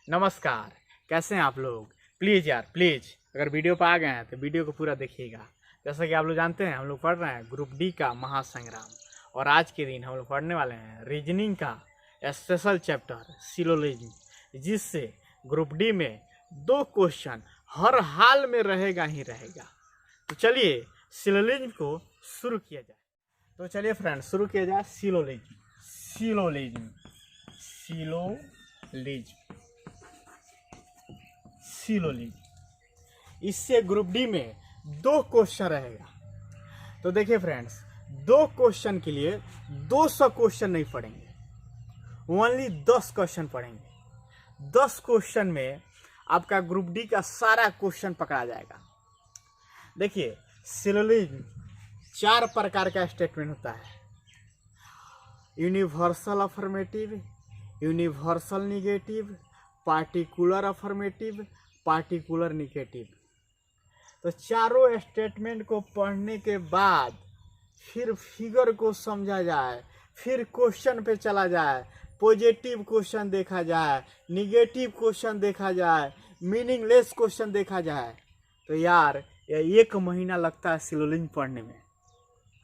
नमस्कार। कैसे हैं आप लोग? प्लीज़ यार प्लीज़, अगर वीडियो पर आ गए हैं तो वीडियो को पूरा देखिएगा। जैसा कि आप लोग जानते हैं, हम लोग पढ़ रहे हैं ग्रुप डी का महासंग्राम, और आज के दिन हम लोग पढ़ने वाले हैं रीजनिंग का स्पेशल चैप्टर सिलोजिज्म, जिससे ग्रुप डी में 2 क्वेश्चन हर हाल में रहेगा ही रहेगा। तो चलिए सिलोजिज्म को शुरू किया जाए। तो चलिए फ्रेंड्स, शुरू किया जाए सिलोजिज्म। सिलोजिज्म सिलोजिज्म सिलोजिज्म इससे ग्रुप डी में 2 क्वेश्चन रहेगा। तो देखिए फ्रेंड्स, 2 क्वेश्चन के लिए 200 क्वेश्चन नहीं पढ़ेंगे, ओनली 10 क्वेश्चन पढ़ेंगे। 10 क्वेश्चन में आपका ग्रुप डी का सारा क्वेश्चन पकड़ा जाएगा। देखिए, सिलोजिज्म 4 प्रकार का स्टेटमेंट होता है: universal affirmative, universal negative, particular affirmative, particular negative. तो चारों स्टेटमेंट को पढ़ने के बाद फिर फिगर को समझा जाए, फिर क्वेश्चन पे चला जाए, पॉजिटिव क्वेश्चन देखा जाए, निगेटिव क्वेश्चन देखा जाए, मीनिंगलेस क्वेश्चन देखा जाए। तो यार ये 1 महीना लगता है सिलोजिज्म पढ़ने में,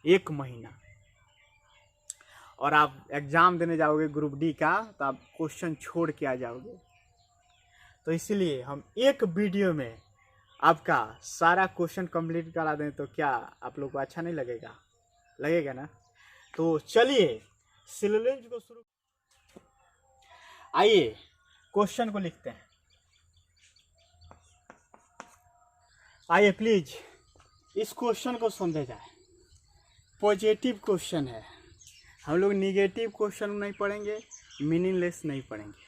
1 महीना। और आप एग्ज़ाम देने जाओगे ग्रुप डी का तो आप क्वेश्चन छोड़ के आ जाओगे। तो इसीलिए हम एक वीडियो में आपका सारा क्वेश्चन कंप्लीट करा दें तो क्या आप लोग को अच्छा नहीं लगेगा? लगेगा ना? तो चलिए सिलोजिज्म को शुरू। आइए क्वेश्चन को लिखते हैं। आइए प्लीज इस क्वेश्चन को समझे जाए। पॉजिटिव क्वेश्चन है, हम लोग निगेटिव क्वेश्चन नहीं पढ़ेंगे, मीनिंगलेस नहीं पढ़ेंगे,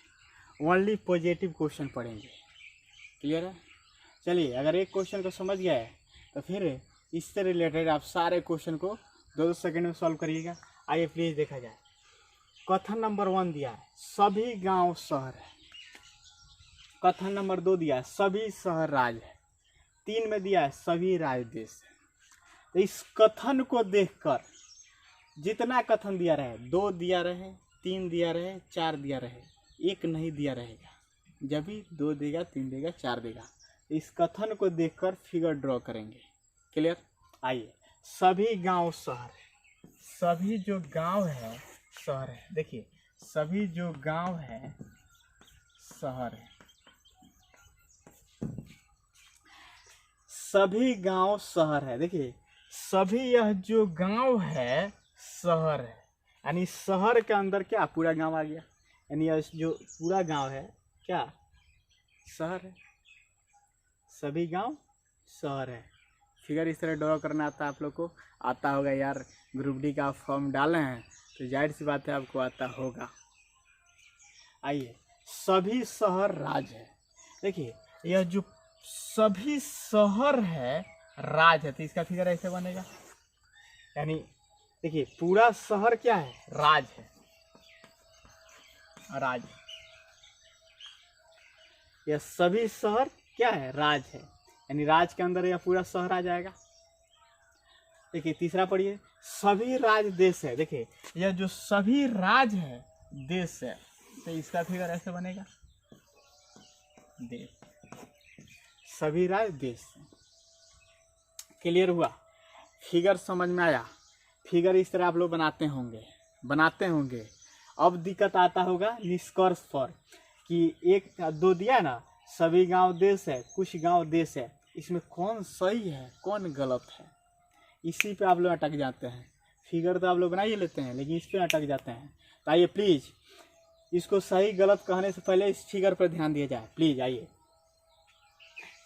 ओनली पॉजिटिव क्वेश्चन पढ़ेंगे। क्लियर है? चलिए, अगर एक क्वेश्चन को समझ गए तो फिर इससे रिलेटेड आप सारे क्वेश्चन को 2 सेकंड में सॉल्व करिएगा। आइए प्लीज देखा जाए। कथन नंबर 1 दिया है सभी गांव शहर है। कथन नंबर 2 दिया है सभी शहर राज्य है। 3 में दिया है सभी राज्य देश है। तो इस कथन को देखकर जितना कथन दिया रहे, 2 दिया रहे, 3 दिया रहे, 4 दिया रहे, 1 नहीं दिया रहेगा। जब भी 2 देगा, 3 देगा, 4 देगा। इस कथन को देखकर फिगर ड्रॉ करेंगे। क्लियर? आइए, सभी गांव शहर है। सभी जो गांव है शहर है। देखिए, सभी जो गांव है शहर है। सभी गांव शहर है। देखिए, सभी यह जो गांव है शहर है, यानी शहर के अंदर क्या पूरा गांव आ गया, यानी यह जो पूरा गांव है क्या शहर है। सभी गांव शहर है। फिगर इस तरह ड्रॉ करना आता है आप लोग को? आता होगा यार, ग्रुप डी का फॉर्म डाले हैं तो जाहिर सी बात है आपको आता होगा। आइए, सभी शहर राज्य है। देखिए, यह जो सभी शहर है राज्य है, तो इसका फिगर ऐसे बनेगा, यानी देखिए पूरा शहर क्या है? राज्य है, राज्य। यह सभी शहर क्या है? राज्य है, यानी राज्य के अंदर यह पूरा शहर आ जाएगा। देखिए तीसरा पढ़िए, सभी राज्य देश है। देखिए, यह जो सभी राज्य है देश है, तो इसका फिगर ऐसे बनेगा, देश। सभी राज्य देश है। क्लियर हुआ? फिगर समझ में आया? फिगर इस तरह आप लोग बनाते होंगे। अब दिक्कत आता होगा निष्कर्ष पर कि 1 2 दिया ना, सभी गांव देश है, कुछ गांव देश है, इसमें कौन सही है कौन गलत है, इसी पे आप लोग अटक जाते हैं। फिगर तो आप लोग बना ही लेते हैं, लेकिन इस पे अटक जाते हैं। तो आइए प्लीज़ इसको सही गलत कहने से पहले इस फिगर पर ध्यान दिया जाए। प्लीज़ आइए,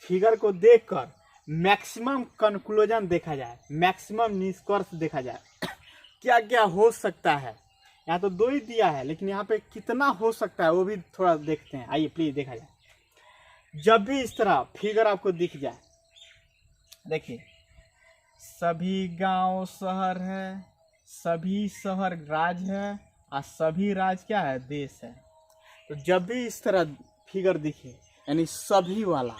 फिगर को देखकर मैक्सिमम कंक्लूजन देखा जाए, मैक्सिमम निष्कर्ष देखा जाए। क्या क्या हो सकता है। यहाँ तो 2 ही दिया है, लेकिन यहाँ पे कितना हो सकता है वो भी थोड़ा देखते हैं। आइए प्लीज देखा जाए। जब भी इस तरह फिगर आपको दिख जाए, देखिए सभी गांव शहर है, सभी शहर राज्य है, और सभी राज्य क्या है? देश है। तो जब भी इस तरह फिगर दिखे, यानी सभी वाला,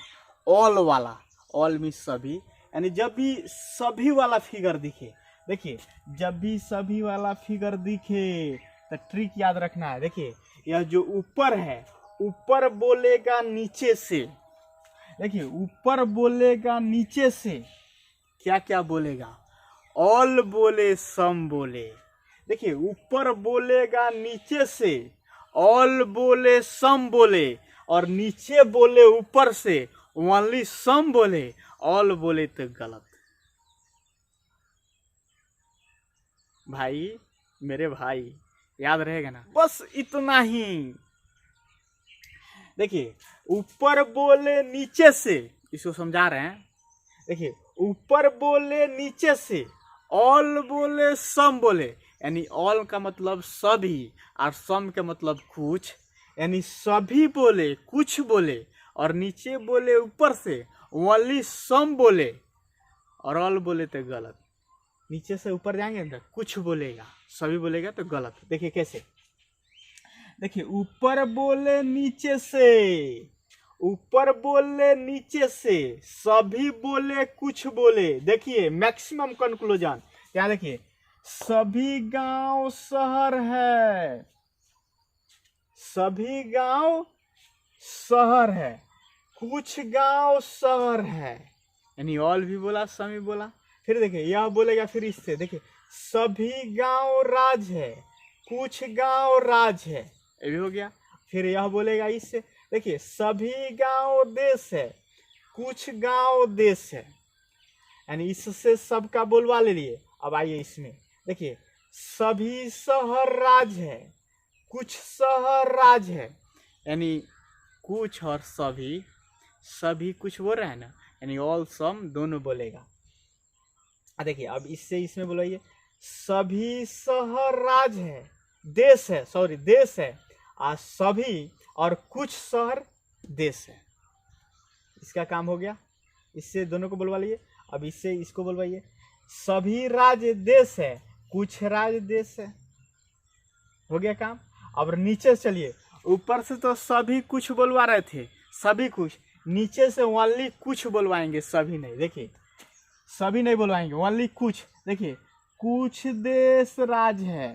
ऑल वाला, ऑल मीन सभी, यानी जब भी सभी वाला फिगर दिखे, देखिए जब भी सभी वाला फिगर दिखे तो ट्रिक याद रखना है। देखिए, यह जो ऊपर है ऊपर बोलेगा नीचे से, देखिए ऊपर बोलेगा नीचे से क्या क्या बोलेगा, ऑल बोले सम बोले। देखिए ऊपर बोलेगा नीचे से, ऑल बोले सम बोले, और नीचे बोले ऊपर से ओनली सम बोले, ऑल बोले तो गलत। भाई मेरे भाई याद रहेगा ना, बस इतना ही। देखिए ऊपर बोले नीचे से, इसको समझा रहे हैं। देखिए ऊपर बोले नीचे से, ऑल बोले सम बोले, यानी ऑल का मतलब सभी और सम का मतलब कुछ, यानी सभी बोले कुछ बोले, और नीचे बोले ऊपर से ओनली सम बोले, और ऑल बोले तो गलत। नीचे से ऊपर जाएंगे ना कुछ बोलेगा, सभी बोलेगा तो गलत। देखिए कैसे, देखिए ऊपर बोले नीचे से, ऊपर बोले नीचे से, सभी बोले कुछ बोले। देखिए मैक्सिमम कंक्लूजन यहाँ देखिए, सभी गांव शहर है, सभी गांव शहर है, कुछ गांव शहर है, यानी ऑल भी बोला सम भी बोला। फिर देखिए यह बोलेगा फिर इससे, देखिए सभी गांव राज है, कुछ गांव राज है, ये भी हो गया। फिर यह बोलेगा इससे, देखिए सभी गांव देश है, कुछ गांव देश है, यानी इससे सबका बोलवा ले लिए। अब आइए इसमें, देखिए सभी शहर राज है, कुछ शहर राज है, यानी कुछ और सभी, सभी कुछ बोल रहे हैं ना, यानी ऑल सम दोनों बोलेगा। देखिए अब इससे इसमें बोलाइए, सभी शहर राज है, देश है, सॉरी देश है, और सभी और कुछ शहर देश है। इसका काम हो गया, इससे दोनों को बोलवा लिए। अब इससे इसको बोलवाइए, सभी राज्य देश है, कुछ राज्य देश है, हो गया काम। अब नीचे से चलिए, ऊपर से तो सभी कुछ बोलवा रहे थे, सभी कुछ, नीचे से ओनली कुछ बोलवाएंगे, सभी नहीं। देखिए सभी नहीं बोलवाएंगे, ओनली कुछ। देखिए कुछ देश राज है,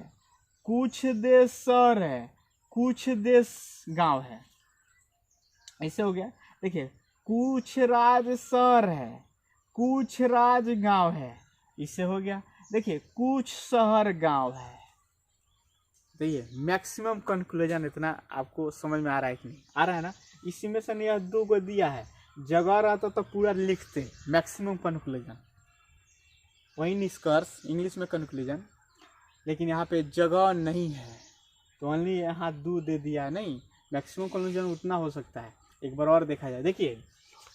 कुछ देश शहर है, कुछ देश गांव है, ऐसे हो गया। देखिए कुछ राज शहर है, कुछ राज गांव है, इससे हो गया। देखिए कुछ शहर गांव है। देखिए मैक्सिमम कंक्लूजन इतना आपको समझ में आ रहा है कि नहीं आ रहा है ना। इसी में से यह दो को दिया है, जगह रहता तो पूरा लिखते मैक्सिमम कंक्लूजन, वही निष्कर्ष इंग्लिश में कंक्लूजन, लेकिन यहाँ पे जगह नहीं है तो ओनली यहाँ दो दे दिया है। नहीं, मैक्सिमम कंक्लूजन उतना हो सकता है। एक बार और देखा जाए, देखिए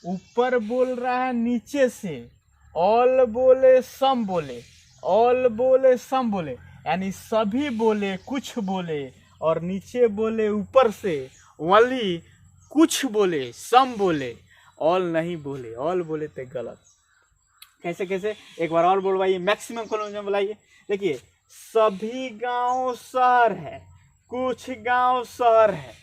ऊपर बोल रहा है नीचे से, ऑल बोले सम बोले, ऑल बोले सम बोले, यानी सभी बोले कुछ बोले, और नीचे बोले ऊपर से ओनली कुछ बोले, सम बोले, ऑल नहीं बोले, ऑल बोले तो गलत। कैसे कैसे, एक बार और बोलवाइए, मैक्सिमम कंक्लूजन बुलाइए। देखिए सभी गांव शहर है, कुछ गांव शहर है।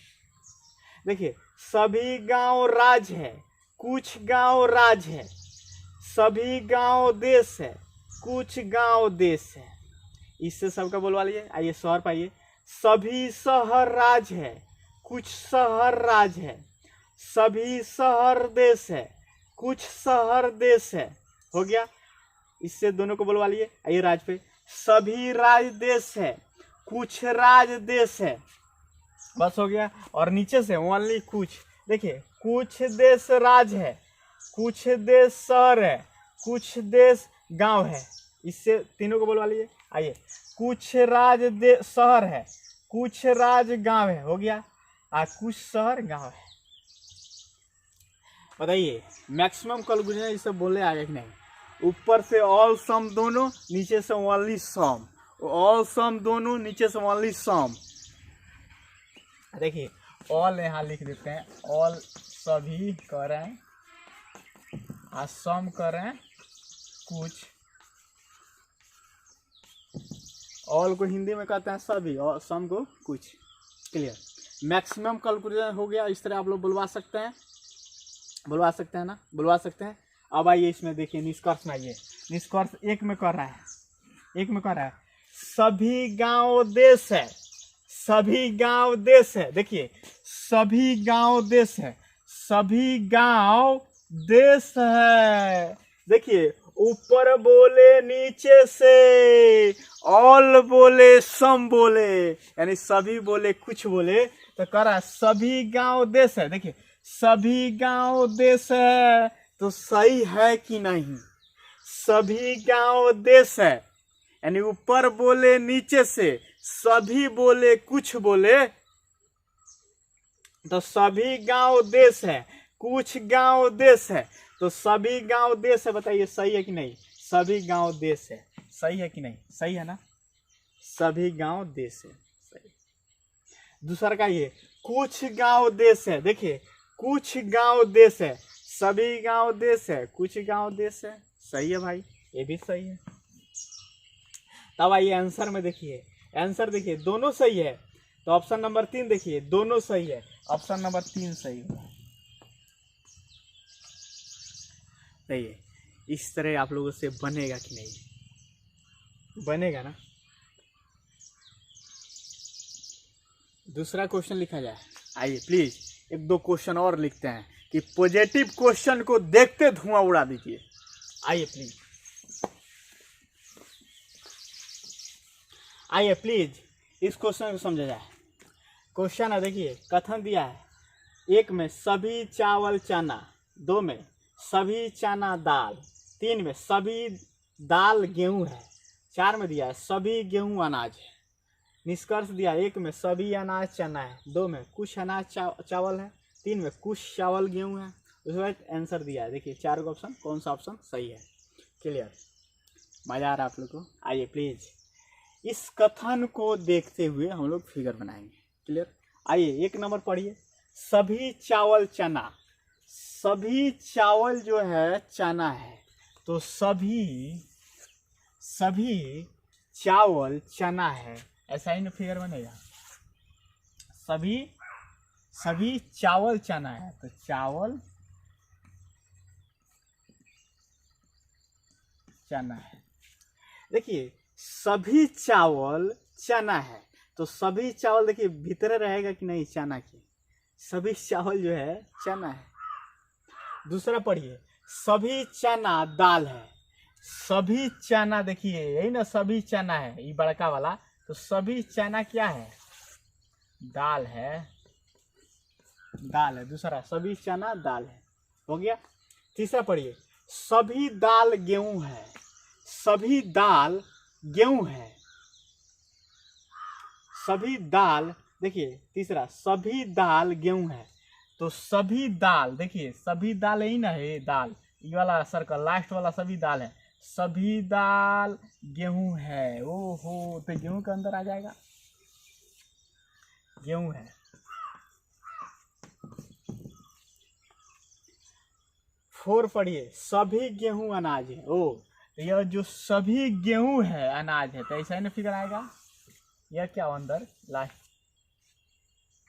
देखिए सभी गांव राज है, कुछ गांव राज है, सभी गांव देश है, कुछ गांव देश है। इससे सबका बोलवा लीजिए। आइए शहर पाइए, सभी शहर राज है, कुछ शहर राज है, सभी शहर देश है, कुछ शहर देश है, हो गया। इससे दोनों को बोलवा लिए। आइए राज पे, सभी राज देश है, कुछ राज देश है, बस हो गया। और नीचे से ओनली कुछ, देखिए कुछ देश राज है, कुछ देश शहर है, कुछ देश गांव है। इससे तीनों को बोलवा लीजिए। आइए, कुछ राज शहर है, कुछ राज गांव है, हो गया। कुछ शहर गांव है। बताइए मैक्सिमम कंक्लूजन इसे बोले आगे कि नहीं। ऊपर से ऑल सम दोनों, नीचे से ओनली सम, ऑल सम दोनों, नीचे से ओनली सम। देखिए ऑल यहाँ लिख देते हैं, ऑल सभी करें, सम करें कुछ। ऑल को हिंदी में कहते हैं सभी, और सम को कुछ। क्लियर, मैक्सिमम कैलकुलेशन हो गया। इस तरह आप लोग बुलवा सकते हैं, बुलवा सकते हैं ना, बुलवा सकते हैं। अब आइए इसमें देखिए निष्कर्ष में आइए। निष्कर्ष एक में कर रहा है, एक में कर रहा है सभी गांव देश है, सभी गांव देश है। देखिए सभी गांव देश है, सभी गांव देश है। देखिए ऊपर बोले नीचे से, ऑल बोले सम बोले, यानी सभी बोले कुछ बोले, तो कह रहा है सभी गांव देश है। देखिए सभी गांव देश है, तो सही है कि नहीं? सभी गांव देश है, यानी ऊपर बोले नीचे से, सभी बोले कुछ बोले, तो सभी गांव देश है, कुछ गांव देश है, तो सभी गांव देश है। बताइए सही है कि नहीं? सभी गांव देश है, सही है कि नहीं? सही है ना, सभी गांव देश है, सही। दूसरा का ये कुछ गांव देश है। देखिए कुछ गांव देश है, सभी गांव देश है, कुछ गांव देश है, सही है भाई, ये भी सही है। तब आइए आंसर में, देखिए आंसर देखिए दोनों सही है, तो ऑप्शन नंबर 3 देखिए दोनों सही है, ऑप्शन नंबर 3 सही होगा। देखिए इस तरह आप लोगों से बनेगा कि नहीं? बनेगा ना। दूसरा क्वेश्चन लिखा जाए। आइए प्लीज 1-2 क्वेश्चन और लिखते हैं कि पॉजिटिव क्वेश्चन को देखते धुआं उड़ा दीजिए। आइए प्लीज, आइए प्लीज इस क्वेश्चन को समझा जाए। क्वेश्चन है, देखिए कथन दिया है, 1 में सभी चावल चना, 2 में सभी चना दाल, 3 में सभी दाल गेहूं है, 4 में दिया है सभी गेहूं अनाज है। निष्कर्ष दिया 1 में सभी अनाज चना है, 2 में कुछ अनाज चावल है, 3 में कुछ चावल गेहूं है। उसके बाद आंसर दिया है। देखिए 4 का ऑप्शन, कौन सा ऑप्शन सही है? क्लियर? मजा आ रहा है आप लोग को? आइए प्लीज इस कथन को देखते हुए हम लोग फिगर बनाएंगे। क्लियर? आइए 1 नंबर पढ़िए, सभी चावल चना, सभी चावल जो है चना है, तो सभी चावल चना है, ऐसा ही ना फिगर बनेगा। सभी चावल चना है, तो चावल चना है। देखिए सभी चावल चना है, तो सभी चावल देखिए भीतर रहेगा कि नहीं चना की? सभी चावल जो है चना है। दूसरा पढ़िए, सभी चना दाल है, सभी चना देखिए यही ना, सभी चना है ये बड़का वाला, तो सभी चना क्या है? दाल है, दाल है। दूसरा सभी चना दाल है, हो गया। तीसरा पढ़िए, सभी दाल गेहूं है, सभी दाल गेहूं है, सभी दाल, देखिए तीसरा सभी दाल गेहूं है, तो सभी दाल देखिए सभी दाल यही ना है, दाल ये वाला सर्कल लास्ट वाला सभी दाल है, सभी दाल गेहूं है। ओहो, तो गेहूं के अंदर आ जाएगा, गेहूं है। 4 पढ़िए, सभी गेहूं अनाज है। ओ, यह जो सभी गेहूं है अनाज है, तो ऐसा ही ना फिगर आएगा। यह क्या अंदर लास्ट,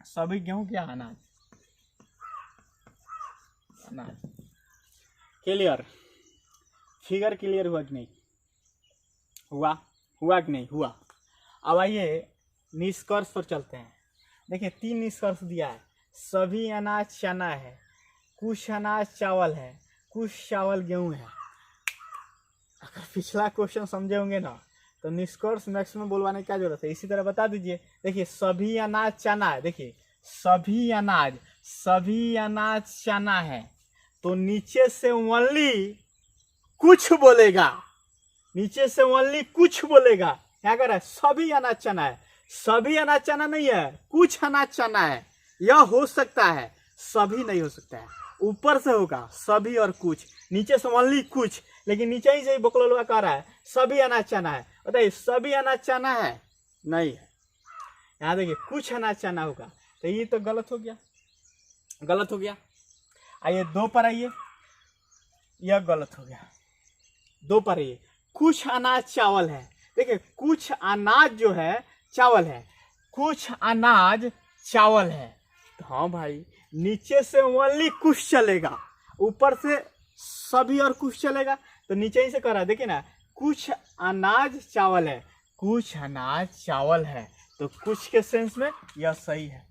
सभी गेहूं क्या अनाज, अनाज। क्लियर? फिगर क्लियर हुआ कि नहीं? हुआ कि नहीं हुआ? अब आइए निष्कर्ष पर चलते हैं। देखिए 3 निष्कर्ष दिया है, सभी अनाज चना है, कुछ अनाज चावल है, कुछ चावल गेहूं है। अगर पिछला क्वेश्चन समझे होंगे ना, तो निष्कर्ष मैक्सिमम बोलवाने की क्या जरूरत है, इसी तरह बता दीजिए। देखिए सभी अनाज चना है, देखिए सभी अनाज चना है, तो नीचे से ओनली कुछ बोलेगा, नीचे से ओनली कुछ बोलेगा। क्या कर रहा है? सभी अनाज चना है, सभी अनाज चना नहीं है, कुछ अनाज चना है। यह हो सकता है, सभी नहीं हो सकता है। ऊपर से होगा सभी और कुछ, नीचे से ओनली कुछ, लेकिन नीचे ही से बकलोलवा कह रहा है सभी अनाज चना है। बताइए सभी अनाज चना है? नहीं है। यहाँ देखिए कुछ अनाज चना होगा, तो ये तो गलत हो गया, गलत हो गया। आइए 2 पर आइए, यह गलत हो गया। 2 पर आइए, कुछ अनाज चावल है। देखिए कुछ अनाज जो है चावल है, कुछ अनाज चावल है, तो हाँ भाई नीचे से ओनली कुछ चलेगा, ऊपर से सभी और कुछ चलेगा, तो नीचे ही से कर रहा है। देखिए ना, कुछ अनाज चावल है, कुछ अनाज चावल है, तो कुछ के सेंस में यह सही है।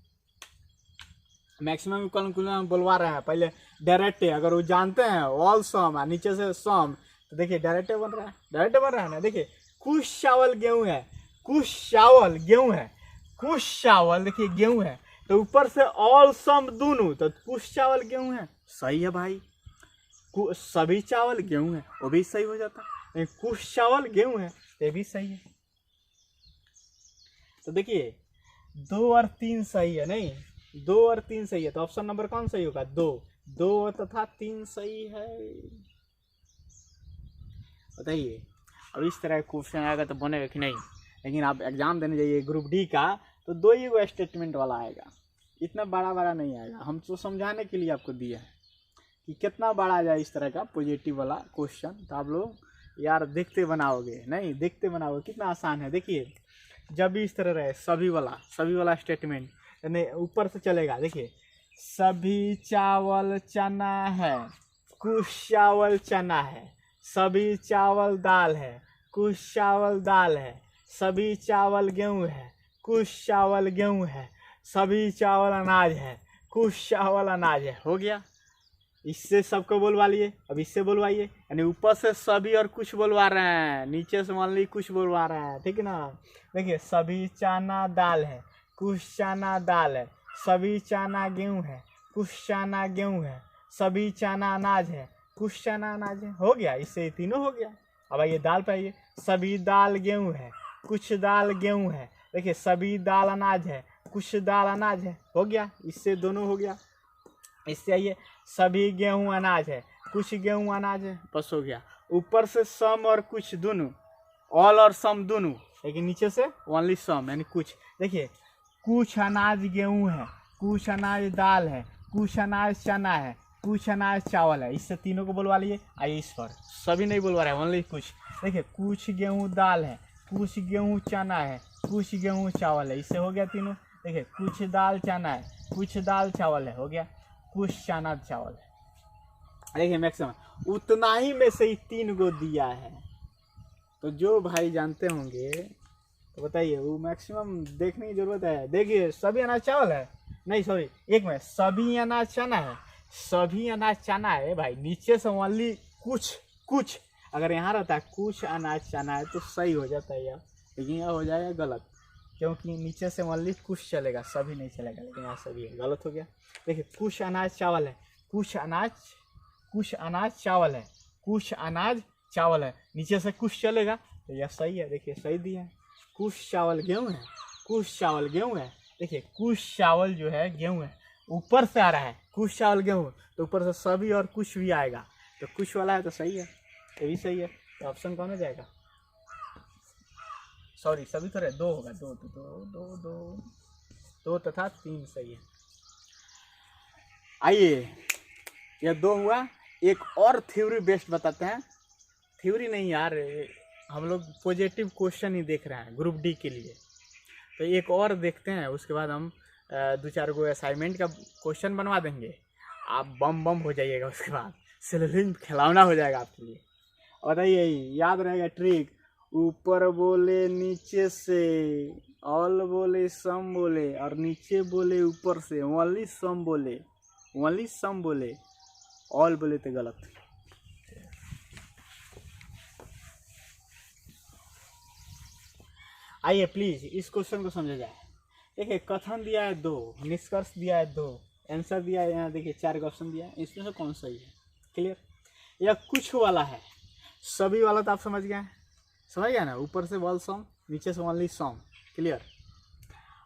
मैक्सिमम कंक्लूजन बुलवा रहे हैं। पहले डायरेक्ट, अगर वो जानते हैं ऑल सम और नीचे से सम, तो देखिए डायरेक्ट बन रहा है, डायरेक्ट बन रहा है ना। देखिए कुछ चावल गेहूं है, कुछ चावल गेहूं है, कुछ चावल देखिए गेहूं है, तो ऊपर से ऑल सम दोनों, तो कुछ चावल गेहूं है, सही है भाई। सभी चावल गेहूं है, वो भी सही हो जाता है। कुछ चावल गेहूं है, ये भी सही है। तो देखिए 2 और 3 सही है, नहीं 2 और 3 सही है, तो ऑप्शन नंबर कौन सही होगा? 2 तथा 3 सही है। बताइए, अब इस तरह का क्वेश्चन आएगा तो बनेगा कि नहीं? लेकिन आप एग्जाम देने जाइए ग्रुप डी का, तो 2 ही वो स्टेटमेंट वाला आएगा, इतना बड़ा बड़ा नहीं आएगा। हम तो समझाने के लिए आपको दिया है कि कितना बड़ा आ जाए इस तरह का पॉजिटिव वाला क्वेश्चन, तो आप लोग यार देखते बनाओगे, नहीं देखते बनाओगे, कितना आसान है। देखिए जब भी इस तरह रहे सभी वाला स्टेटमेंट, यानी ऊपर से चलेगा। देखिए सभी चावल चना है, कुछ चावल चना है, सभी चावल दाल है, कुछ चावल दाल है, सभी चावल गेहूं है, कुछ चावल गेहूं है, सभी चावल अनाज है, कुछ चावल अनाज है। हो गया, इससे सबको बोलवा लिए। अब इससे बोलवाइए, यानी ऊपर से सभी और कुछ बोलवा रहे हैं, नीचे से मान ली कुछ बोलवा रहे हैं, ठीक है ना। देखिए सभी चना दाल है, कुछ चना दाल है, सभी चना गेहूं है, कुछ चना गेहूं है, सभी चना अनाज है, कुछ चना अनाज है। हो गया, इससे तीनों हो गया। अब आइए दाल पे आइए, सभी दाल गेहूं है, कुछ दाल गेहूं है, देखिए सभी दाल अनाज है, कुछ दाल अनाज है। हो गया, इससे दोनों हो गया। इससे आइए, सभी गेहूं अनाज है, कुछ गेहूं अनाज है, बस हो गया। ऊपर से सम और कुछ दोनों, ऑल और सम दोनों, लेकिन नीचे से ओनली सम यानी कुछ। देखिए कुछ अनाज गेहूं है, कुछ अनाज दाल है, कुछ अनाज चना है, कुछ अनाज चावल है। इससे तीनों को बोलवा लिए। आइए इस पर, सभी नहीं बोलवा रहे, ओनली कुछ। देखिए कुछ गेहूं दाल है, कुछ गेहूं चना है, कुछ गेहूं चावल है। इससे हो गया तीनों। देखिए कुछ दाल चना है, कुछ दाल चावल है, हो गया कुछ चना चावल है। देखिए मैक्सिमम उतना ही में से ही 3 गो दिया है, तो जो भाई जानते होंगे तो बताइए, वो मैक्सिमम देखने की जरूरत है। देखिए सभी अनाज चावल है, नहीं सॉरी एक में सभी अनाज चना है, सभी अनाज चना है भाई। नीचे से ओनली कुछ अगर यहाँ रहता है कुछ अनाज चना है तो सही हो जाता है यार, लेकिन यह हो जाएगा गलत, क्योंकि नीचे से ओनली कुछ चलेगा, सभी नहीं चलेगा, लेकिन यहाँ सभी है, गलत हो गया। देखिए कुछ अनाज चावल है, कुछ अनाज चावल है, कुछ अनाज चावल है, नीचे से कुछ चलेगा, तो यह सही है। देखिए सही दिया है। कुछ चावल गेहूं है, कुछ चावल गेहूं है। देखिए कुछ चावल जो है गेहूं है, ऊपर से आ रहा है कुछ चावल गेहूं, तो ऊपर से सभी और कुछ भी आएगा, तो कुछ वाला है तो सही है, ये भी सही है। तो ऑप्शन कौन हो जाएगा? सॉरी सभी तो रहे, 2 होगा, 2 तथा 3 सही है। आइए यह 2 हुआ। एक और थ्योरी बेस्ड बताते हैं। थ्योरी नहीं यार, हम लोग पॉजिटिव क्वेश्चन ही देख रहे हैं ग्रुप डी के लिए, तो एक और देखते हैं, उसके बाद हम 2-4 गो असाइनमेंट का क्वेश्चन बनवा देंगे, आप बम हो जाइएगा। उसके बाद सेलिंग खिलौना हो जाएगा आपके लिए। और बताइए याद रहेगा ट्रिक, ऊपर बोले नीचे से, ऑल बोले सम बोले, और नीचे बोले ऊपर से, ओनली सम बोले, ऑल बोले तो गलत। आइए प्लीज इस क्वेश्चन को समझा जाए। देखिए कथन दिया है 2, निष्कर्ष दिया है 2, आंसर दिया है यहाँ देखिए 4 ऑप्शन दिया है, इसमें से कौन सही है? क्लियर? यह कुछ वाला है, सभी वाला तो आप समझ गए ना, ऊपर से ऑल सम, नीचे से ओनली सम। क्लियर?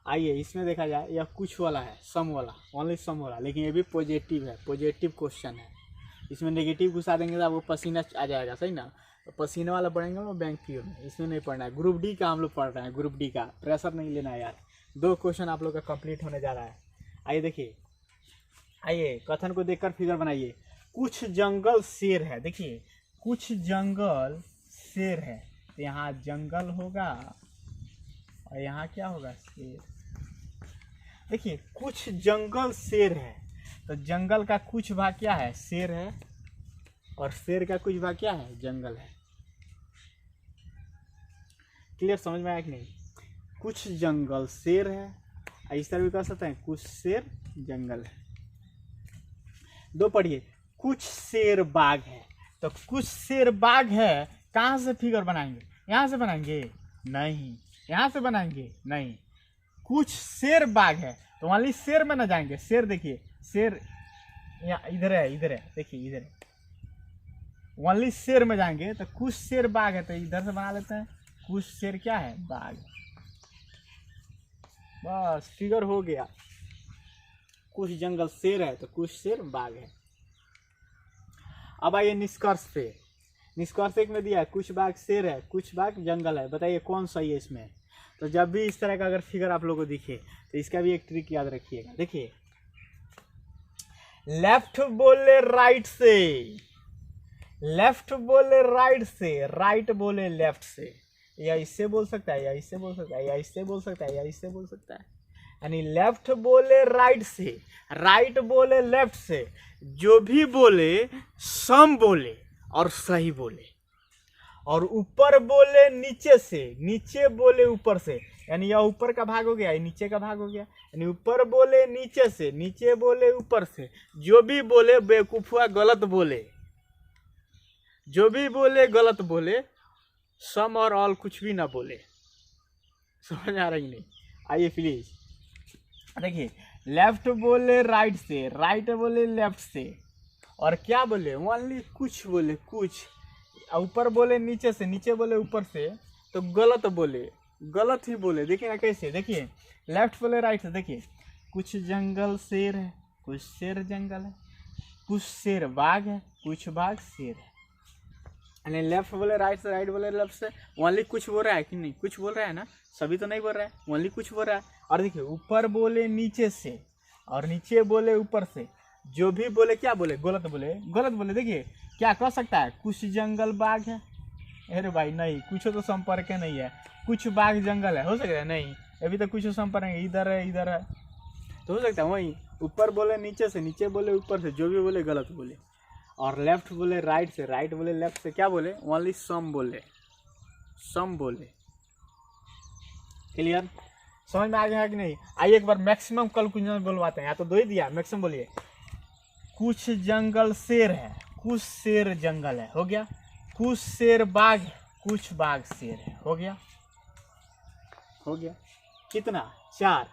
आइए इसमें देखा जाए, यह कुछ वाला है, सम वाला, ओनली सम वाला, लेकिन ये भी पॉजिटिव है, पॉजिटिव क्वेश्चन है। इसमें नेगेटिव घुसा देंगे तो वो पसीना आ जाएगा, सही ना। तो पसीने वाला पढ़ेंगे वो बैंक पीओ में, इसमें नहीं पढ़ना है। ग्रुप डी का हम लोग पढ़ रहे हैं, ग्रुप डी का प्रेशर नहीं लेना है यार। 2 क्वेश्चन आप लोग का कंप्लीट होने जा रहा है। आइए देखिए, आइए कथन को देखकर फिगर बनाइए। कुछ जंगल शेर है, देखिए कुछ जंगल शेर है, तो यहाँ जंगल होगा और यहाँ क्या होगा? शेर। देखिए कुछ जंगल शेर है, तो जंगल का कुछ भाग क्या है? शेर है, और शेर का कुछ भाग क्या है? जंगल है। क्लियर? समझ में आया कि नहीं? कुछ जंगल शेर है, इस तरह भी कर सकते हैं, कुछ शेर जंगल है। दो पढ़िए, कुछ शेर बाघ है। तो कुछ शेर बाघ है, कहाँ से फिगर बनाएंगे? यहाँ से बनाएंगे नहीं, यहाँ से बनाएंगे नहीं, कुछ शेर बाघ है तो मान ली शेर में ना जाएंगे। शेर देखिए, शेर यहाँ इधर है, इधर है, देखिए इधर है, ओनली शेर में जाएंगे तो कुछ शेर बाघ है, तो इधर से बना लेते हैं, कुछ शेर क्या है? बाघ। बस फिगर हो गया। कुछ जंगल शेर है तो कुछ शेर बाघ है। अब आइए निष्कर्ष पे। निष्कर्ष एक में दिया है कुछ बाघ शेर है, कुछ बाघ जंगल है, बताइए कौन सही है इसमें? तो जब भी इस तरह का अगर फिगर आप लोगों को दिखे तो इसका भी एक ट्रिक याद रखिएगा। देखिए, लेफ्ट बोले राइट से, लेफ्ट बोले राइट से, राइट बोले लेफ्ट से, या इससे बोल सकता है, या इससे बोल सकता है, या इससे बोल सकता है, या इससे बोल सकता है। यानी लेफ्ट बोले राइट से, राइट बोले लेफ्ट से, जो भी बोले सम बोले और सही बोले, और ऊपर बोले नीचे से, नीचे बोले ऊपर से, यानी यह ऊपर का भाग हो गया, ये नीचे का भाग हो गया। यानी ऊपर बोले नीचे से, नीचे बोले ऊपर से, जो भी बोले बेवकूफ हुआ, गलत बोले, जो भी बोले गलत बोले, सम और ऑल कुछ भी ना बोले। समझ आ रही नहीं? आइए प्लीज देखिए, लेफ्ट बोले राइट से, राइट बोले लेफ्ट से, और क्या बोले? ओनली कुछ बोले, कुछ। ऊपर बोले नीचे से, नीचे बोले ऊपर से, तो गलत बोले, गलत ही बोले। देखिए ना कैसे, देखिए लेफ्ट बोले राइट से, देखिए कुछ जंगल शेर है, कुछ शेर जंगल है, कुछ शेर बाघ है, कुछ बाघ शेर है। यानी लेफ्ट बोले राइट से, राइट बोले लेफ्ट से, ओनली कुछ बोल रहा है कि नहीं? कुछ बोल रहा है ना, सभी तो नहीं बोल रहा है, ओनली कुछ बोल रहा है। और देखिए ऊपर बोले नीचे से और नीचे बोले ऊपर से, जो भी बोले क्या बोले? गलत बोले, गलत बोले। देखिए क्या कर सकता है? कुछ जंगल बाघ है, अरे भाई नहीं, कुछ तो संपर्क नहीं है। कुछ बाघ जंगल है, हो सकता है? नहीं, अभी तो कुछ संपर्क है, इधर है इधर है, तो हो सकता है वही। ऊपर बोले नीचे से, नीचे बोले ऊपर से, जो भी बोले गलत बोले। और लेफ्ट बोले राइट से, राइट बोले लेफ्ट से, क्या बोले? ओनली सम बोले, सम बोले। क्लियर? समझ में आ गया है कि नहीं? आइए एक बार मैक्सिमम कंक्लूजन बोलवाते हैं। या तो दो ही दिया, मैक्सिमम बोलिए। कुछ जंगल शेर है, कुछ शेर जंगल है, हो गया। कुछ शेर बाघ है, कुछ बाघ शेर है, हो गया, हो गया। कितना? 4।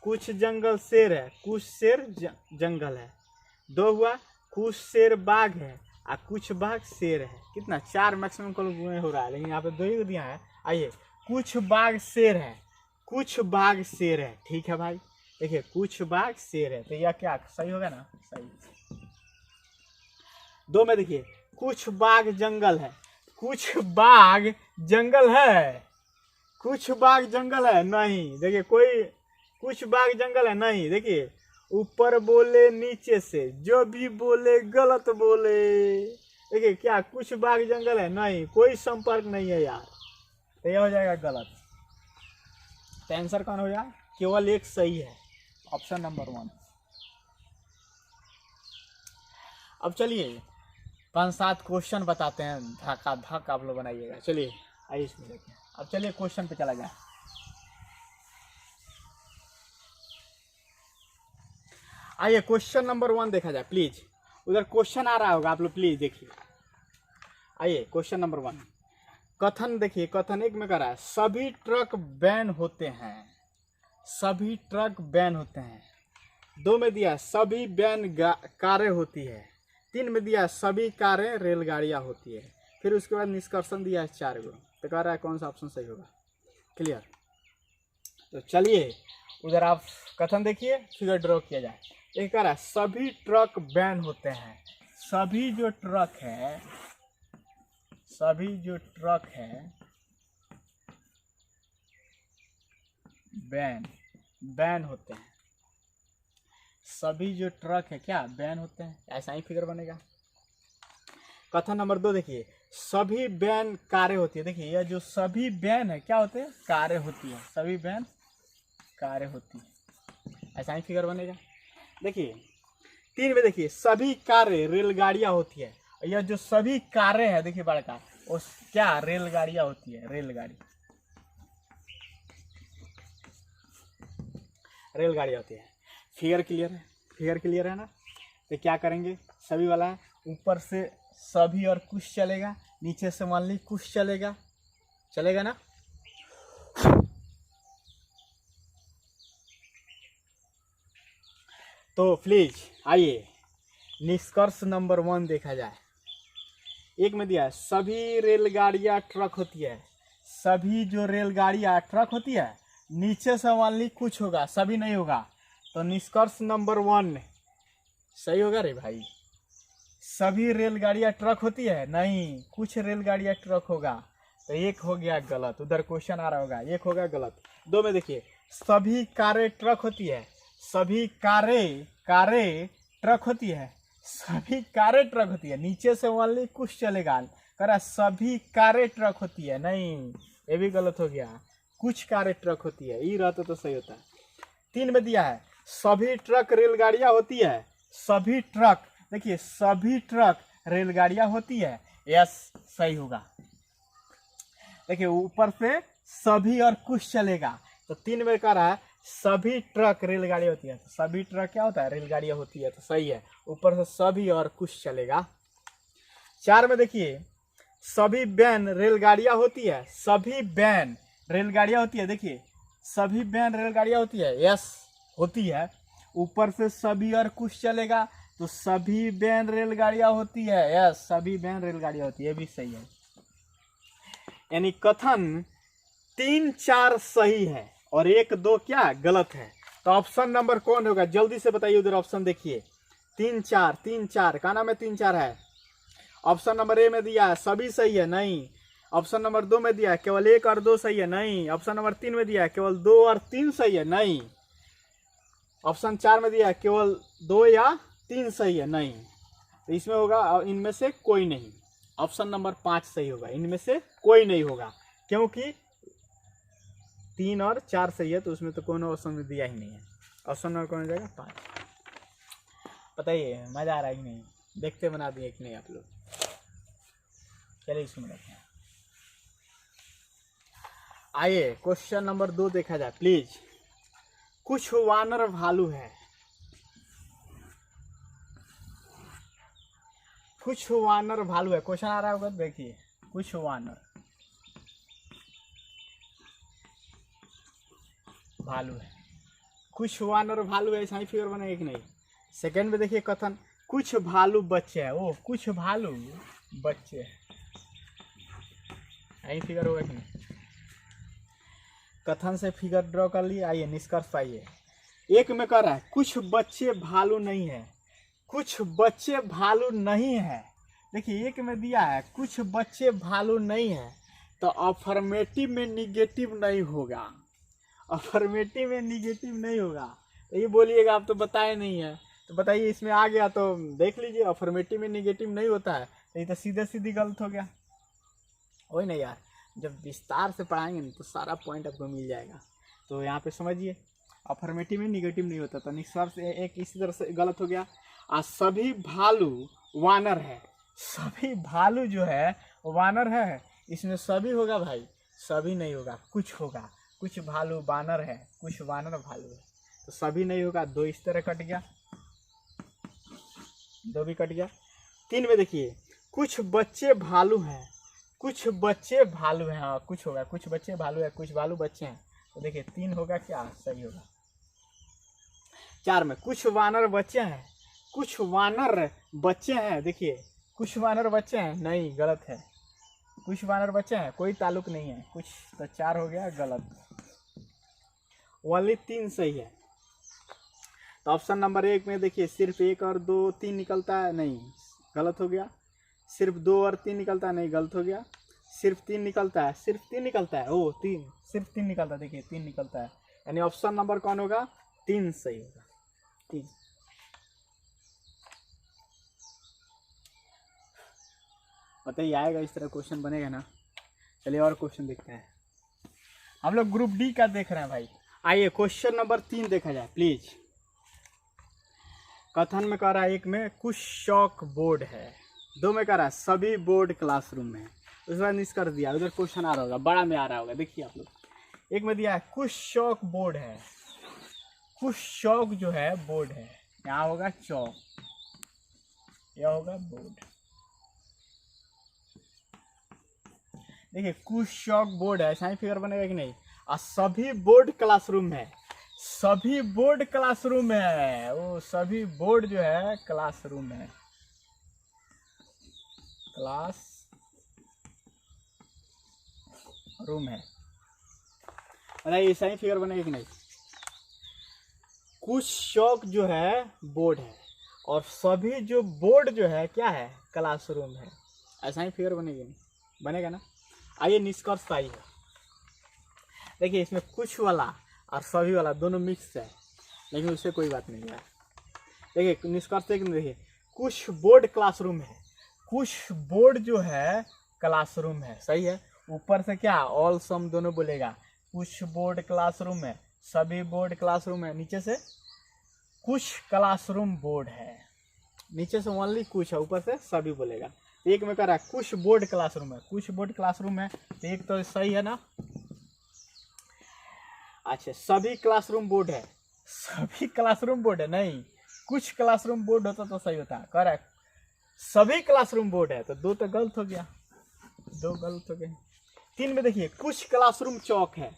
कुछ जंगल शेर है, कुछ शेर जंगल है, 2 हुआ। कुछ शेर बाघ है और कुछ बाघ शेर है, कितना? 4 मैक्सिमम कंक्लूजन हो रहा है, लेकिन यहाँ पे 2 ही दिया है। आइए, कुछ बाघ शेर है, कुछ बाघ शेर है, ठीक है भाई। देखिए कुछ बाघ शेर है, तो यह क्या सही होगा ना? सही। 2 में देखिए, कुछ बाघ जंगल है, कुछ बाघ जंगल है, कुछ बाघ जंगल है नहीं। देखिए कोई कुछ बाघ जंगल है नहीं। देखिए ऊपर बोले नीचे से, जो भी बोले गलत बोले। देखिए क्या कुछ बाघ जंगल है नहीं, कोई संपर्क नहीं है यार, तो यह हो जाएगा गलत। तो आंसर कौन हो जाएगा? केवल एक सही है, ऑप्शन नंबर 1। अब चलिए 5-7 क्वेश्चन बताते हैं, धक्का धक आप लोग बनाइएगा। चलिए आइए इसमें देखते हैं। अब चलिए क्वेश्चन पे चला जाए। आइए क्वेश्चन नंबर 1 देखा जाए प्लीज। उधर क्वेश्चन आ रहा होगा, आप लोग प्लीज देखिए। आइए क्वेश्चन नंबर 1, कथन देखिए। कथन 1 में कह रहा है सभी ट्रक बैन होते हैं, सभी ट्रक बैन होते हैं। 2 में दिया सभी बैन कारें होती है। 3 में दिया सभी कारें रेलगाड़ियाँ होती है। फिर उसके बाद निष्कर्षण दिया है 4 गो। तो कह रहा है कौन सा ऑप्शन सही होगा? क्लियर? तो चलिए उधर आप कथन देखिए, फिगर ड्रॉ किया जाए। एक कह रहा है सभी ट्रक बैन होते हैं। सभी जो ट्रक है, सभी जो ट्रक है बैन होते हैं। सभी जो ट्रक है क्या बैन होते हैं? ऐसा ही फिगर बनेगा। कथन नंबर 2 देखिए, सभी बैन कारें होती है। देखिए यह जो सभी बैन है क्या होते हैं? कारें होती है। सभी बैन कारें होती है, ऐसा ही फिगर बनेगा। देखिए 3 में देखिए सभी कारें रेलगाड़ियां होती है। यह जो सभी कारें है देखिए बड़का, वो क्या रेलगाड़ियां होती है, रेलगाड़ी, रेलगाड़ियां होती है। फिगर क्लियर है? फिगर क्लियर है ना? तो क्या करेंगे, सभी वाला है, ऊपर से सभी और कुछ चलेगा, नीचे से मान ली कुछ चलेगा, चलेगा ना। तो प्लीज आइए निष्कर्ष नंबर 1 देखा जाए। एक में दिया है सभी रेलगाड़ियाँ ट्रक होती है, सभी जो रेलगाड़ियाँ ट्रक होती है नीचे से मान ली कुछ होगा, सभी नहीं होगा। तो निष्कर्ष नंबर 1 सही होगा रे भाई। सभी रेलगाड़ियाँ ट्रक होती है नहीं, कुछ रेलगाड़ियाँ ट्रक होगा। तो एक हो गया गलत, उधर क्वेश्चन आ रहा होगा, एक हो गया गलत। 2 में देखिए सभी कारें ट्रक होती है, सभी कारें ट्रक होती है, सभी कारें ट्रक होती है, नीचे से ओनली कुछ चलेगा, करा सभी कारें ट्रक होती है नहीं, ये भी गलत हो गया, कुछ कारें ट्रक होती है, ये रहता तो सही होता। 3 में दिया है सभी ट्रक रेलगाड़ियां होती है, सभी ट्रक, देखिए सभी ट्रक रेलगाड़ियां होती है, यस सही होगा। देखिए ऊपर से सभी और कुछ चलेगा, तो 3 में कह रहा है सभी ट्रक रेलगाड़ी होती है, तो सभी ट्रक क्या होता है, रेलगाड़ियां होती है, तो सही है, ऊपर से सभी और कुछ चलेगा। 4 में देखिए सभी वैन रेलगाड़ियां होती है, सभी वैन रेलगाड़ियां होती है, देखिए सभी वैन रेलगाड़ियां होती है, यस होती है, ऊपर से सभी और कुछ चलेगा, तो सभी वैन रेलगाड़ियां होती है, यस सभी वैन रेलगाड़ियां होती है, ये भी सही है। यानी कथन 3, 4 सही है और 1, 2 क्या गलत है। तो ऑप्शन नंबर कौन होगा, जल्दी से बताइए, उधर ऑप्शन देखिए 3, 4 का नाम है 3, 4 है। ऑप्शन नंबर ए में दिया है सभी सही है नहीं, ऑप्शन नंबर 2 में दिया है केवल 1 और 2 सही है नहीं, ऑप्शन नंबर 3 में दिया है केवल 2 और 3 सही है नहीं, ऑप्शन 4 में दिया है केवल 2 या 3 सही है नहीं। तो इसमें होगा इनमें से कोई नहीं, ऑप्शन नंबर 5 सही होगा, इनमें से कोई नहीं होगा, क्योंकि 3 और 4 सही है, तो उसमें तो कौन ऑप्शन में दिया ही नहीं है। ऑप्शन नंबर कौन हो जाएगा 5। बताइए मजा आ रहा है कि नहीं, देखते बना दिए कि नहीं आप लोग। चलिए इसमें रखते हैं, आइए क्वेश्चन नंबर 2 देखा जाए प्लीज। कुछ वानर भालू है, कुछ वानर भालू है, क्वेश्चन आ रहा होगा, देखिए कुछ वानर भालू है, कुछ वानर भालू है, ऐसा ही फिगर बनेगा कि नहीं। सेकंड में देखिए कथन कुछ भालू बच्चे हैं, ओ कुछ भालू बच्चे हैं, यही फिगर होगा कि नहीं। कथन से फिगर ड्रॉ कर लिए, आइए निष्कर्ष पाइए। 1 में कह रहा है कुछ बच्चे भालू नहीं है, कुछ बच्चे भालू नहीं है, देखिए 1 में दिया है कुछ बच्चे भालू नहीं है, तो अफर्मेटिव में निगेटिव नहीं होगा, अफर्मेटिव में निगेटिव नहीं होगा। तो ये बोलिएगा आप तो बताए नहीं है, तो बताइए इसमें आ गया तो देख लीजिए, अफर्मेटिव में निगेटिव नहीं होता है, तो ये तो सीधे सीधी गलत हो गया। वही नहीं यार, जब विस्तार से पढ़ाएंगे ना तो सारा पॉइंट आपको मिल जाएगा। तो यहाँ पे समझिए अफर्मेटिव में निगेटिव नहीं होता, तो निष्कर्ष एक इसी तरह से गलत हो गया। सभी भालू वानर है, सभी भालू जो है वानर है, इसमें सभी होगा भाई, सभी नहीं होगा, कुछ होगा, कुछ भालू वानर है, कुछ वानर भालू है, तो सभी नहीं होगा। 2 इस तरह कट गया, 2 भी कट गया। 3 में देखिए कुछ बच्चे भालू हैं, कुछ बच्चे भालू हैं, हाँ कुछ होगा, कुछ बच्चे भालू है, कुछ भालू बच्चे हैं, तो देखिए 3 होगा क्या, सही होगा। 4 में कुछ वानर बच्चे हैं, कुछ वानर बच्चे हैं, देखिए कुछ वानर बच्चे हैं नहीं, गलत है, कुछ वानर बच्चे हैं, कोई ताल्लुक नहीं है कुछ, तो 4 हो गया गलत, ओनली 3 सही है। तो ऑप्शन नंबर 1 में देखिए सिर्फ 1 और 2 3 निकलता है नहीं, गलत हो गया। सिर्फ 2 और 3 निकलता है नहीं, गलत हो गया। सिर्फ 3 निकलता है, सिर्फ 3 निकलता है, ओ 3, सिर्फ 3 निकलता है, देखिए 3 निकलता है, यानी ऑप्शन नंबर कौन होगा 3 सही होगा, 3। बताइए आएगा इस तरह क्वेश्चन बनेगा ना। चलिए और क्वेश्चन देखते हैं, हम लोग ग्रुप डी का देख रहे हैं भाई। आइए क्वेश्चन नंबर 3 देखा जाए प्लीज। कथन में कह रहा है 1 में कुछ चौक बोर्ड है, 2 में कह रहा है सभी बोर्ड क्लासरूम में है, उस बाद निष्कर्ष दिया, उधर क्वेश्चन आ रहा होगा, बड़ा में आ रहा होगा, देखिए आप लोग। 1 में दिया है कुछ चौक बोर्ड है, कुछ चौक जो है बोर्ड है, यहाँ होगा चौक, यह होगा बोर्ड। देखिए कुछ चौक बोर्ड है, ऐसा ही फिगर बनेगा कि नहीं। और सभी बोर्ड क्लासरूम है, सभी बोर्ड क्लासरूम है, वो सभी बोर्ड जो है क्लासरूम है, क्लास रूम है। बताइए ऐसा ही फिगर बनेगा कि नहीं। कुछ चौक जो है बोर्ड है और सभी जो बोर्ड जो है क्या है, क्लासरूम है। ऐसा ही फिगर बनेगी, बनेगा ना। आइए निष्कर्ष आइए। देखिए इसमें कुछ वाला और सभी वाला दोनों मिक्स है, लेकिन उससे कोई बात नहीं है। देखिए निष्कर्ष एक देखिए, कुछ बोर्ड क्लासरूम है, कुछ बोर्ड जो है क्लासरूम है, सही है। ऊपर से क्या ऑल सम दोनों बोलेगा, कुछ बोर्ड क्लासरूम है, सभी बोर्ड क्लासरूम है। नीचे से कुछ क्लासरूम बोर्ड है, नीचे से ओनली कुछ है, ऊपर से सभी बोलेगा। एक में कह रहा है कुछ बोर्ड क्लासरूम है, कुछ बोर्ड क्लासरूम है, तो एक तो सही है ना। अच्छा सभी क्लासरूम बोर्ड है, सभी क्लासरूम बोर्ड है नहीं, कुछ क्लासरूम बोर्ड होता तो सही होता। कह रहा है सभी क्लासरूम बोर्ड है, तो दो तो गलत हो गया, दो गलत हो गए। तीन में देखिए कुछ क्लासरूम चौक है,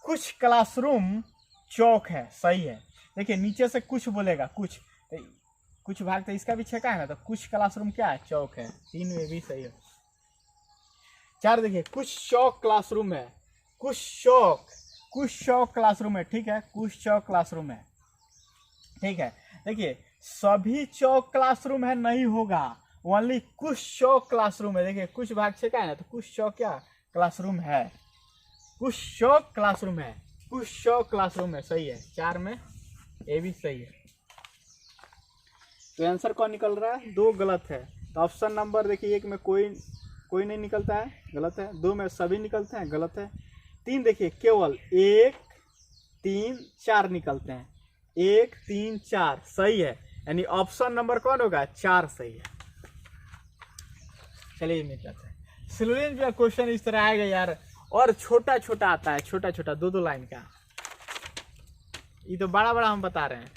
कुछ क्लासरूम चौक है, सही है। देखिए नीचे से कुछ बोलेगा, कुछ भाग तो इसका भी छेका है ना, तो कुछ क्लासरूम क्या है, चौक है। तीन में भी सही है। चार देखिए कुछ चौक क्लासरूम है, कुछ चौक क्लासरूम है, ठीक है, कुछ चौक क्लासरूम है, ठीक है। देखिए सभी चौक क्लासरूम है नहीं होगा, ओनली कुछ चौक क्लासरूम है। देखिए कुछ भाग छेका है ना, तो कुछ चौक क्या क्लासरूम है, कुछ चौक क्लासरूम है, कुछ चौक क्लासरूम है, सही है। चार में ये भी सही है। तो आंसर कौन निकल रहा है, दो गलत है। तो ऑप्शन नंबर देखिए एक में कोई नहीं निकलता है, गलत है। दो में सभी निकलते हैं, गलत है। तीन देखिए केवल 1 3 4 निकलते हैं, 1 3 4 सही है, यानी ऑप्शन नंबर कौन होगा, 4 सही है। चलिए निकलते हैं। सिलोनियम का क्वेश्चन इस तरह आएगा यार, और छोटा छोटा आता है, छोटा छोटा दो लाइन का। ये तो बड़ा बड़ा हम बता रहे हैं,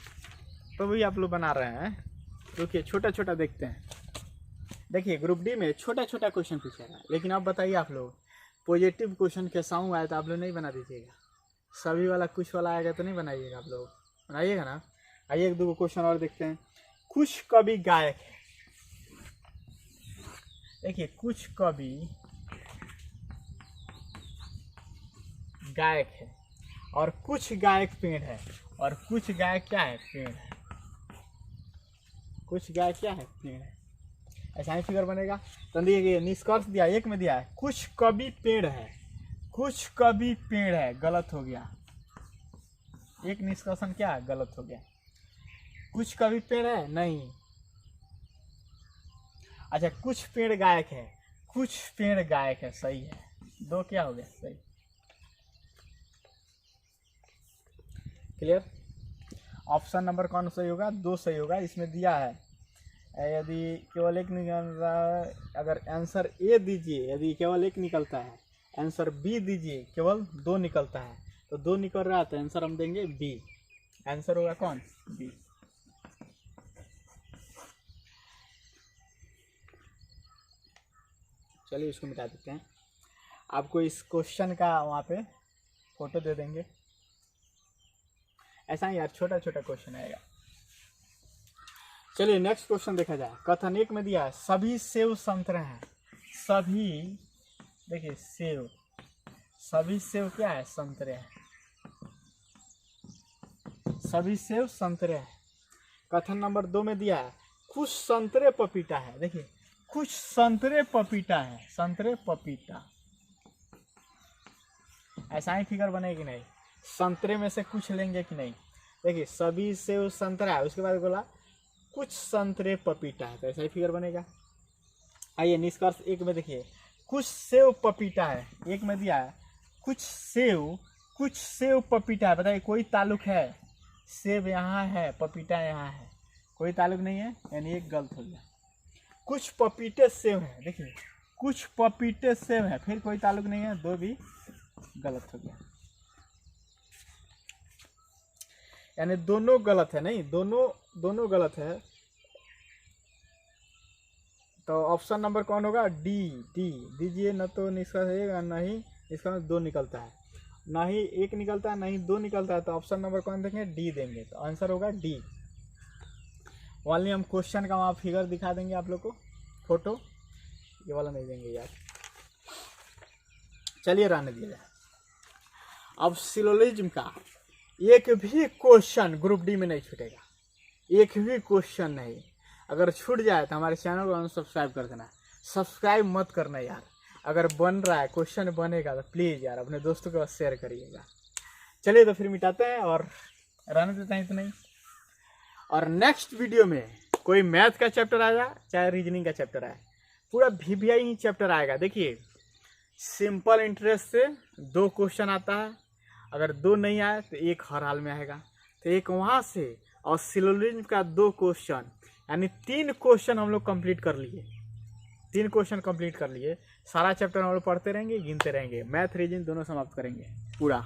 तो वही आप लोग बना रहे हैं। देखिए छोटा छोटा देखते हैं। देखिए ग्रुप डी में छोटा छोटा क्वेश्चन पूछा है, लेकिन अब बताइए आप लोग पॉजिटिव क्वेश्चन के सॉन्ग आया तो आप लोग नहीं बना दीजिएगा, सभी वाला कुछ वाला आएगा तो नहीं बनाइएगा, आप लोग बनाइएगा ना। आइए एक दो क्वेश्चन और देखते हैं। कुछ कवि गायक है, देखिए कुछ कवि गायक है और कुछ गायक पेड़ है, और कुछ गायक क्या है, पेड़ है। कुछ गायक क्या है, पेड़ है। ऐसा ही फिगर बनेगा। तो देखिए निष्कर्ष दिया, एक में दिया है कुछ कवि पेड़ है, कुछ कवि पेड़ है, गलत हो गया। एक निष्कर्षण क्या है, गलत हो गया। कुछ कवि पेड़ है नहीं। अच्छा कुछ पेड़ गायक है, कुछ पेड़ गायक है, सही है। दो क्या हो गया, सही। क्लियर। ऑप्शन नंबर कौन सही होगा, दो सही होगा। इसमें दिया है यदि केवल एक निकल रहा है, अगर आंसर ए दीजिए यदि केवल एक निकलता है, आंसर बी दीजिए केवल दो निकलता है, तो दो निकल रहा है तो आंसर हम देंगे बी। आंसर होगा कौन, बी। चलिए इसको मिटा देते हैं। आपको इस क्वेश्चन का वहाँ पे फोटो दे देंगे। ऐसा ही यार छोटा छोटा क्वेश्चन आएगा। चलिए नेक्स्ट क्वेश्चन देखा जाए। कथन एक में दिया है सभी सेव संतरे हैं, सभी देखिए सेव, सभी सेव क्या है, संतरे हैं, सभी सेव संतरे हैं। कथन नंबर 2 में दिया है कुछ संतरे पपीता है, देखिए कुछ संतरे पपीता है, संतरे पपीता। ऐसा ही फिगर बनेगी नहीं, संतरे में से कुछ लेंगे कि नहीं। देखिए सभी सेव संतरा है, उसके बाद बोला कुछ संतरे पपीता है, तो ऐसा ही फिगर बनेगा। आइए निष्कर्ष एक में देखिए कुछ सेव पपीता है, एक में दिया है कुछ सेव पपीता है। बताइए कोई ताल्लुक है, सेब यहाँ है पपीता यहाँ है, कोई ताल्लुक नहीं है, यानी एक गलत हो गया। कुछ पपीते सेव है, देखिए कुछ पपीते सेव है, फिर कोई ताल्लुक नहीं है, दो भी गलत हो गया, यानी दोनों गलत है। नहीं दोनों गलत है, तो ऑप्शन नंबर कौन होगा? डी। डी दीजिए, न तो इसका सही है ना ही इसका 2 निकलता है, ना ही 1 निकलता है ना ही 2 निकलता है, तो ऑप्शन नंबर कौन देंगे? डी देंगे। तो आंसर होगा डी। वाली हम क्वेश्चन का वहाँ फिगर दिखा देंगे आप लोग को, फोटो, ये वाला नहीं देंगे यार। चलिए रहने दिया जाए। अब सिलोजिज्म का एक भी क्वेश्चन ग्रुप डी में नहीं छूटेगा, एक भी क्वेश्चन नहीं। अगर छूट जाए तो हमारे चैनल को अनसब्सक्राइब कर देना, सब्सक्राइब मत करना यार। अगर बन रहा है, क्वेश्चन बनेगा तो प्लीज़ यार अपने दोस्तों के पास शेयर करिएगा। चलिए तो फिर मिटाते हैं और रहने देते हैं इतना ही। और नेक्स्ट वीडियो में कोई मैथ का चैप्टर आएगा चाहे रीजनिंग का चैप्टर आए, पूरा VVI ही चैप्टर आएगा। देखिए सिंपल इंटरेस्ट से 2 क्वेश्चन आता है, अगर 2 नहीं आए तो 1 हर हाल में आएगा, तो 1 वहाँ से, और सिलोजिज्म का 2 क्वेश्चन, यानी 3 क्वेश्चन हम लोग कंप्लीट कर लिए। 3 क्वेश्चन कंप्लीट कर लिए, सारा चैप्टर हम लोग पढ़ते रहेंगे, गिनते रहेंगे, मैथ रीजनिंग दोनों समाप्त करेंगे पूरा।